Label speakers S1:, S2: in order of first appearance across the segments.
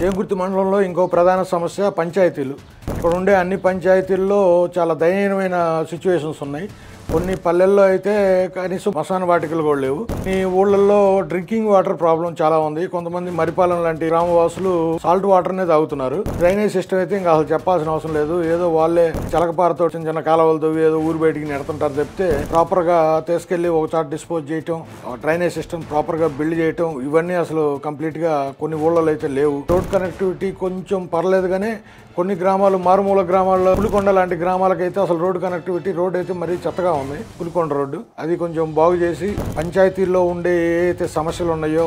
S1: చేగుర్తి మండలంలో ఇంకో ప్రధాన సమస్య పంచాయతీలు. ఇక్కడ ఉండే అన్ని పంచాయతీల్లో చాలా దయనీయమైన సిచ్యువేషన్స్ ఉన్నాయి. కొన్ని పల్లెల్లో అయితే కనీసం శ్మశాన వాటికలు కూడా లేవు. ఈ ఊళ్ళల్లో డ్రింకింగ్ వాటర్ ప్రాబ్లం చాలా ఉంది. కొంతమంది మరిపాలెం లాంటి గ్రామవాసులు సాల్ట్ వాటర్నే తాగుతున్నారు. డ్రైనేజ్ సిస్టమ్ అయితే ఇంకా అసలు చెప్పాల్సిన అవసరం లేదు. ఏదో వాళ్ళే చలకపారతో చిన్న చిన్న కాలువలు తవ్వి ఏదో ఊరు బయటికి నెడుతుంటారు చెప్తే ప్రాపర్ గా తీసుకెళ్లి ఒక చోట డిస్పోజ్ చేయటం, డ్రైనేజ్ సిస్టమ్ ప్రాపర్ గా బిల్డ్ చేయటం, ఇవన్నీ అసలు కంప్లీట్ గా కొన్ని ఊళ్ళలో అయితే లేవు. రోడ్ కనెక్టివిటీ కొంచెం పర్లేదు కానీ కొన్ని గ్రామాలు, మారుమూల గ్రామాల్లో పులికొండ లాంటి గ్రామాలకైతే అసలు రోడ్డు కనెక్టివిటీ రోడ్ అయితే మరీ చెత్తగా ఉంది. పులికొండ రోడ్డు అది కొంచెం బాగు చేసి పంచాయతీల్లో ఉండే ఏదైతే సమస్యలు ఉన్నాయో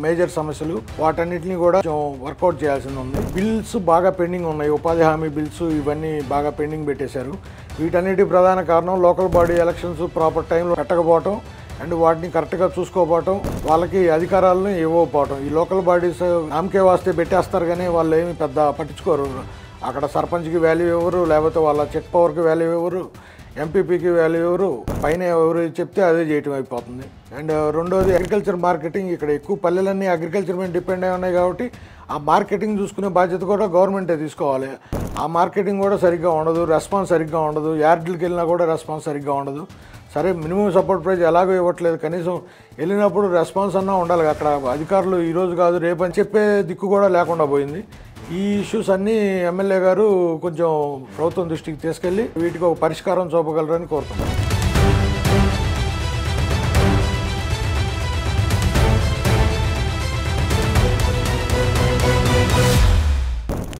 S1: మేజర్ సమస్యలు వాటన్నిటిని కూడా వర్కౌట్ చేయాల్సింది ఉంది. బిల్స్ బాగా పెండింగ్ ఉన్నాయి. ఉపాధి హామీ బిల్స్ ఇవన్నీ బాగా పెండింగ్ పెట్టేశారు. వీటన్నిటి ప్రధాన కారణం లోకల్ బాడీ ఎలక్షన్స్ ప్రాపర్ టైంలో పెట్టకపోవటం అండ్ వాటిని కరెక్ట్గా చూసుకోకపోవటం, వాళ్ళకి అధికారాలను ఇవ్వకపోవటం. ఈ లోకల్ బాడీస్ నామకే వాస్తే పెట్టేస్తారు కానీ వాళ్ళు ఏమి పెద్ద పట్టించుకోరు. అక్కడ సర్పంచ్కి వాల్యూ ఇవ్వరు, లేకపోతే వాళ్ళ చెక్ పవర్కి వాల్యూ ఇవ్వరు, ఎంపీపీకి వాల్యూ ఇవ్వరు, పైన ఎవరు చెప్తే అదే చేయటం అయిపోతుంది. అండ్ రెండోది అగ్రికల్చర్ మార్కెటింగ్. ఇక్కడ ఎక్కువ పల్లెలన్నీ అగ్రికల్చర్ మీద డిపెండ్ అయి ఉన్నాయి కాబట్టి ఆ మార్కెటింగ్ చూసుకునే బాధ్యత కూడా గవర్నమెంటే తీసుకోవాలి. ఆ మార్కెటింగ్ కూడా సరిగ్గా ఉండదు, రెస్పాన్స్ సరిగ్గా ఉండదు. యార్డులకు వెళ్ళినా కూడా రెస్పాన్స్ సరిగ్గా ఉండదు. సరే మినిమం సపోర్ట్ ప్రైస్ ఎలాగో ఇవ్వట్లేదు, కనీసం వెళ్ళినప్పుడు రెస్పాన్స్ అన్నా ఉండాలి. అక్కడ అధికారులు ఈరోజు కాదు రేపు అని చెప్పే దిక్కు కూడా లేకుండా పోయింది. ఈ ఇష్యూస్ అన్నీ ఎమ్మెల్యే గారు కొంచెం ప్రభుత్వం దృష్టికి తీసుకెళ్ళి వీటికి ఒక పరిష్కారం చూపగలరని కోరుతున్నాను.